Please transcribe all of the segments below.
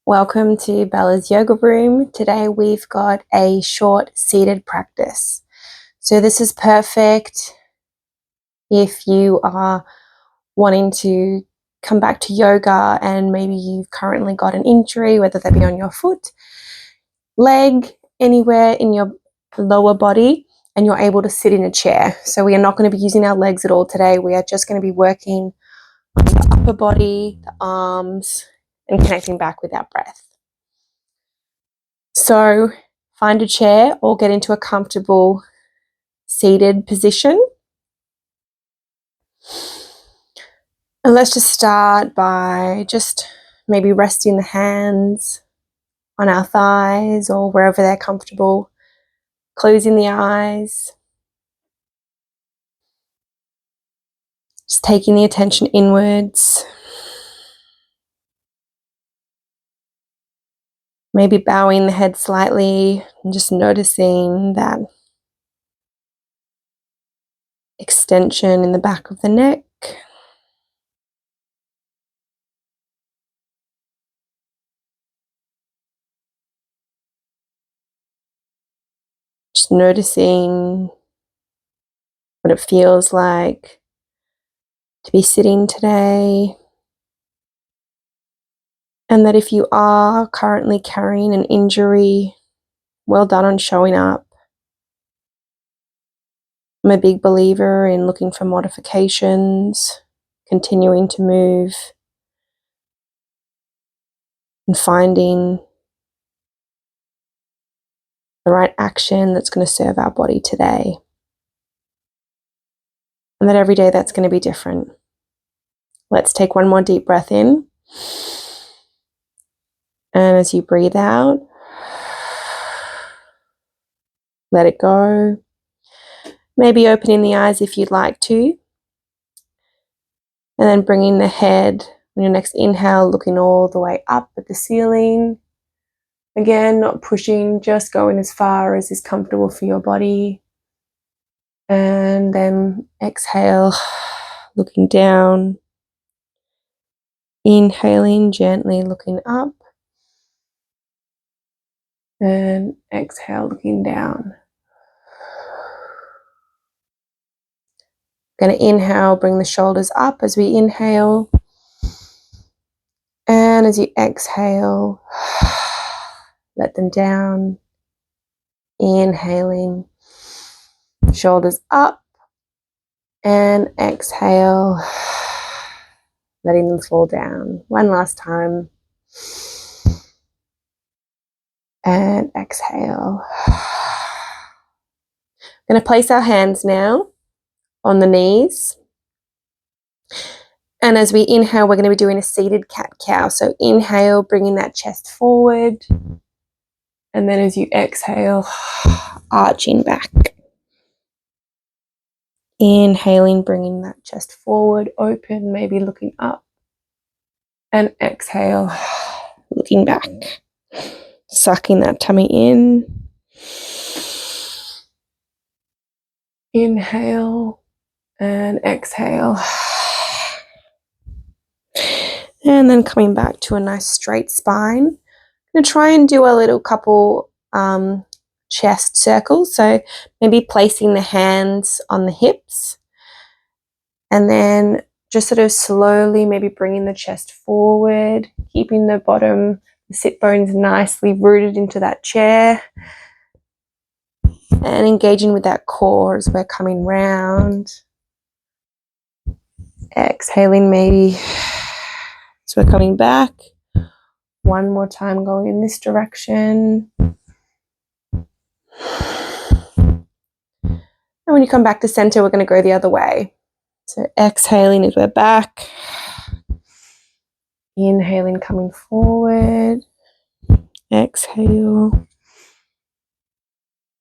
Welcome to Bella's Yoga Room. Today we've got a short seated practice. So this is perfect if you are wanting to come back to yoga and maybe you've currently got an injury, whether that be on your foot, leg, anywhere in your lower body, and you're able to sit in a chair. So we are not going to be using our legs at all today. We are just going to be working on the upper body, the arms, and connecting back with our breath. So find a chair or get into a comfortable seated position. And let's just start by just maybe resting the hands on our thighs or wherever they're comfortable, closing the eyes, just taking the attention inwards, maybe bowing the head slightly and just noticing that extension in the back of the neck. Just noticing what it feels like to be sitting today. And that if you are currently carrying an injury, well done on showing up. I'm a big believer in looking for modifications, continuing to move, and finding the right action that's going to serve our body today. And that every day that's going to be different. Let's take one more deep breath in. And as you breathe out, let it go. Maybe opening the eyes if you'd like to. And then bringing the head on your next inhale, looking all the way up at the ceiling. Again, not pushing, just going as far as is comfortable for your body. And then exhale, looking down. Inhaling, gently looking up. And exhale, looking down. Going to inhale, bring the shoulders up as we inhale. And as you exhale, let them down. Inhaling, shoulders up. And exhale, letting them fall down. One last time. And exhale. I'm going to place our hands now on the knees. And as we inhale, we're going to be doing a seated cat-cow. So inhale, bringing that chest forward. And then as you exhale, arching back. Inhaling, bringing that chest forward, open, maybe looking up. And exhale, looking back. Sucking that tummy in. Inhale and exhale. And then coming back to a nice straight spine. I'm going to try and do a little couple chest circles. So maybe placing the hands on the hips. And then just sort of slowly maybe bringing the chest forward, keeping the bottom, the sit bones nicely rooted into that chair. And engaging with that core as we're coming round. Exhaling maybe as we're coming back. One more time going in this direction. And when you come back to center, we're going to go the other way. So exhaling as we're back. Inhaling, coming forward. Exhale.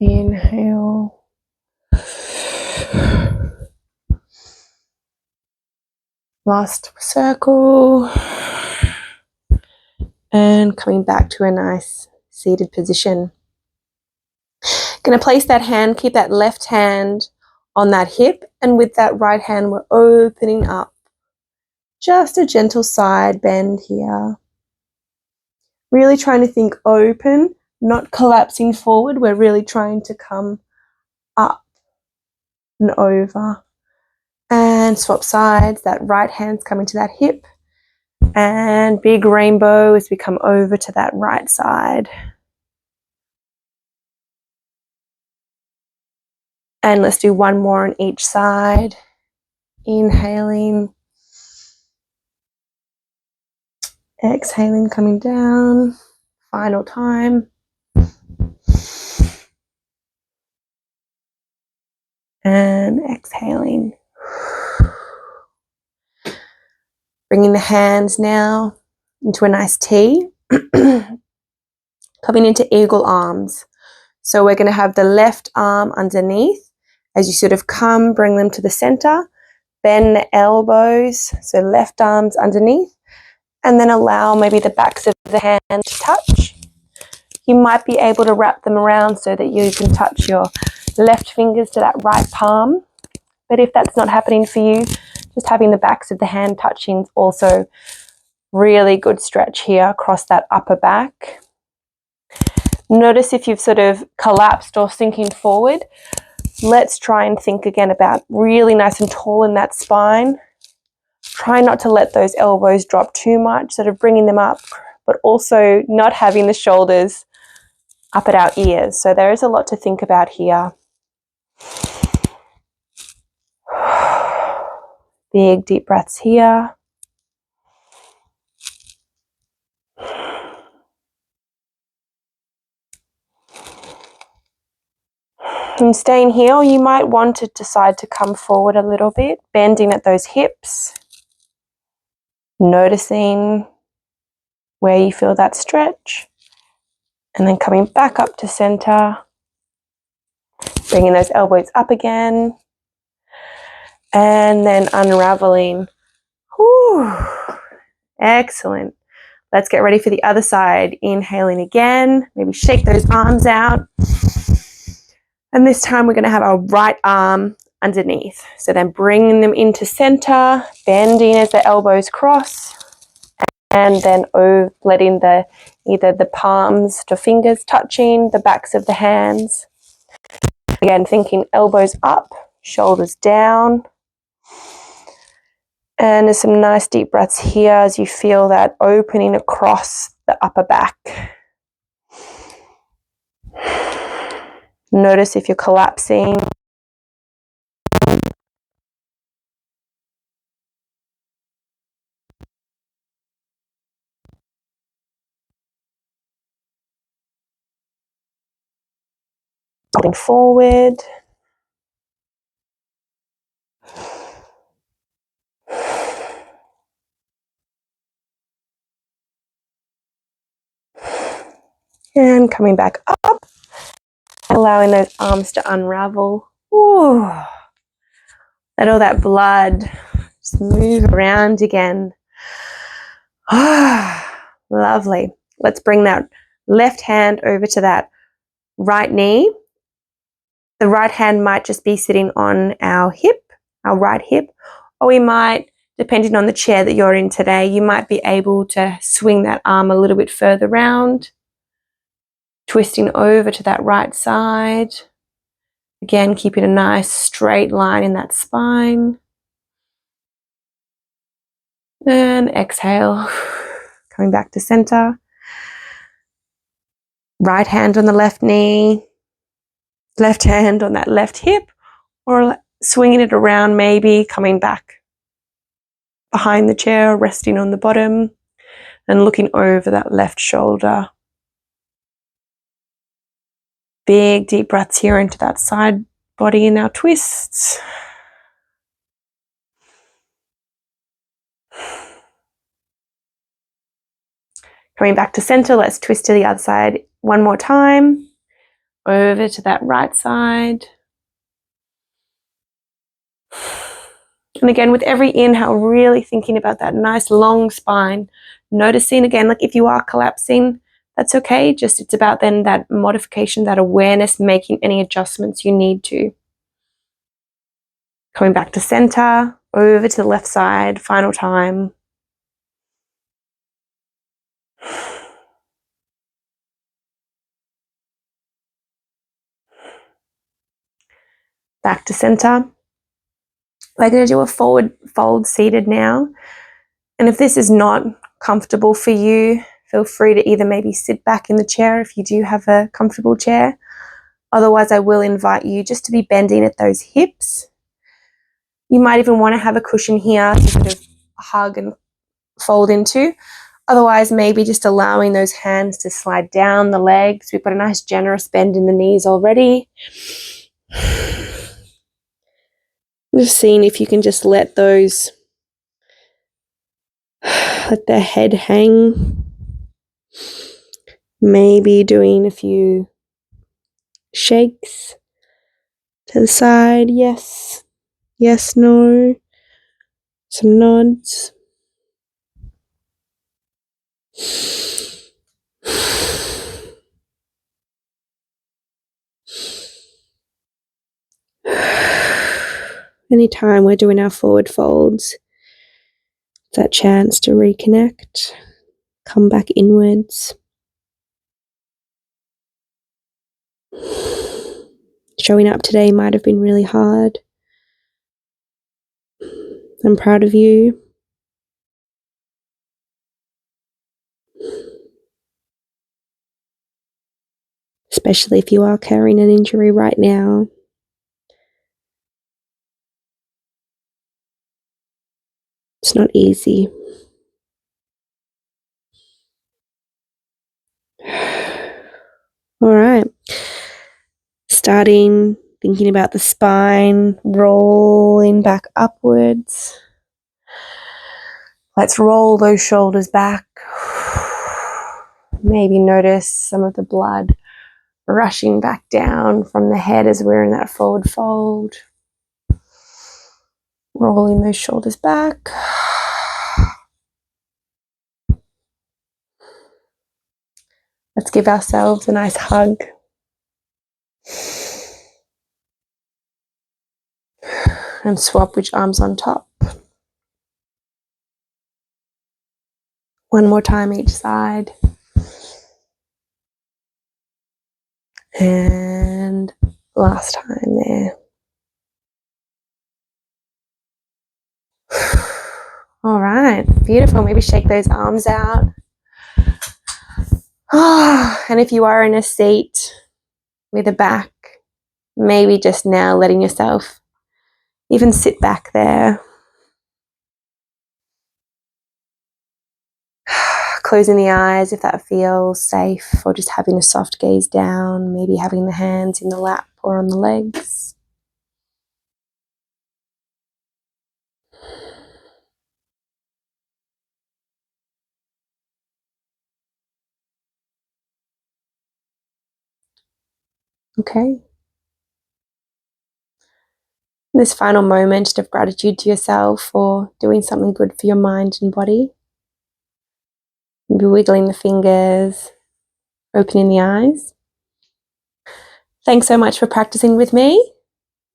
Inhale. Last circle. And coming back to a nice seated position. Going to place that hand, keep that left hand on that hip, and with that right hand we're opening up. Just a gentle side bend here. Really trying to think open, not collapsing forward. We're really trying to come up and over. And swap sides. That right hand's coming to that hip. And big rainbow as we come over to that right side. And let's do one more on each side. Inhaling. Exhaling, coming down. Final time. And exhaling. Bringing the hands now into a nice T. Coming into eagle arms. So we're going to have the left arm underneath. As you sort of come, bring them to the center. Bend the elbows, so left arms underneath. And then allow maybe the backs of the hand to touch. You might be able to wrap them around so that you can touch your left fingers to that right palm. But if that's not happening for you, just having the backs of the hand touching is also really good stretch here across that upper back. Notice if you've sort of collapsed or sinking forward. Let's try and think again about really nice and tall in that spine. Try not to let those elbows drop too much, sort of bringing them up, but also not having the shoulders up at our ears. So there is a lot to think about here. Big deep breaths here. And staying here, you might want to decide to come forward a little bit, bending at those hips, noticing where you feel that stretch, and then coming back up to center, bringing those elbows up again, and then unraveling. Whew. Excellent. Let's get ready for the other side. Inhaling again, maybe shake those arms out. And this time we're going to have our right arm underneath. So then bringing them into center, bending as the elbows cross, and then letting either the palms to fingers touching, the backs of the hands. Again, thinking elbows up, shoulders down. And there's some nice deep breaths here as you feel that opening across the upper back. Notice if you're collapsing. Holding forward. And coming back up. Allowing those arms to unravel. Ooh. Let all that blood just move around again. Lovely. Let's bring that left hand over to that right knee. The right hand might just be sitting on our hip, our right hip, or we might, depending on the chair that you're in today, you might be able to swing that arm a little bit further round, twisting over to that right side. Again, keeping a nice straight line in that spine. And exhale, coming back to center. Right hand on the left knee, left hand on that left hip, or swinging it around maybe, coming back behind the chair, resting on the bottom, and looking over that left shoulder. Big deep breaths here into that side body in our twists. Coming back to center, let's twist to the other side one more time. Over to that right side. And again, with every inhale, really thinking about that nice long spine. Noticing again, like if you are collapsing, that's okay. Just it's about then that modification, that awareness, making any adjustments you need to. Coming back to center, over to the left side, final time. back to center. We're going to do a forward fold seated now. And if this is not comfortable for you, feel free to either maybe sit back in the chair if you do have a comfortable chair. Otherwise, I will invite you just to be bending at those hips. You might even want to have a cushion here to sort of hug and fold into. Otherwise, maybe just allowing those hands to slide down the legs. We've got a nice generous bend in the knees already. Just seeing if you can just let the head hang. Maybe doing a few shakes to the side. Yes, yes, no. Some nods. Anytime we're doing our forward folds, it's that chance to reconnect, come back inwards. Showing up today might have been really hard. I'm proud of you. Especially if you are carrying an injury right now. It's not easy. All right. Starting thinking about the spine, rolling back upwards. Let's roll those shoulders back. Maybe notice some of the blood rushing back down from the head as we're in that forward fold. Rolling those shoulders back. Let's give ourselves a nice hug. And swap which arm's on top. One more time each side. And last time there. All right, beautiful. Maybe shake those arms out. And if you are in a seat with a back, maybe just now letting yourself even sit back there. Closing the eyes if that feels safe, or just having a soft gaze down, maybe having the hands in the lap or on the legs. Okay. This final moment of gratitude to yourself for doing something good for your mind and body. Maybe wiggling the fingers, opening the eyes. Thanks so much for practicing with me.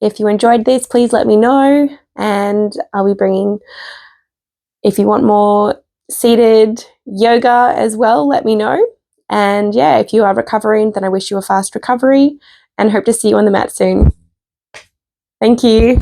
If you enjoyed this, please let me know, and I'll be bringing, if you want more seated yoga as well, let me know. And yeah, if you are recovering, then I wish you a fast recovery and hope to see you on the mat soon. Thank you.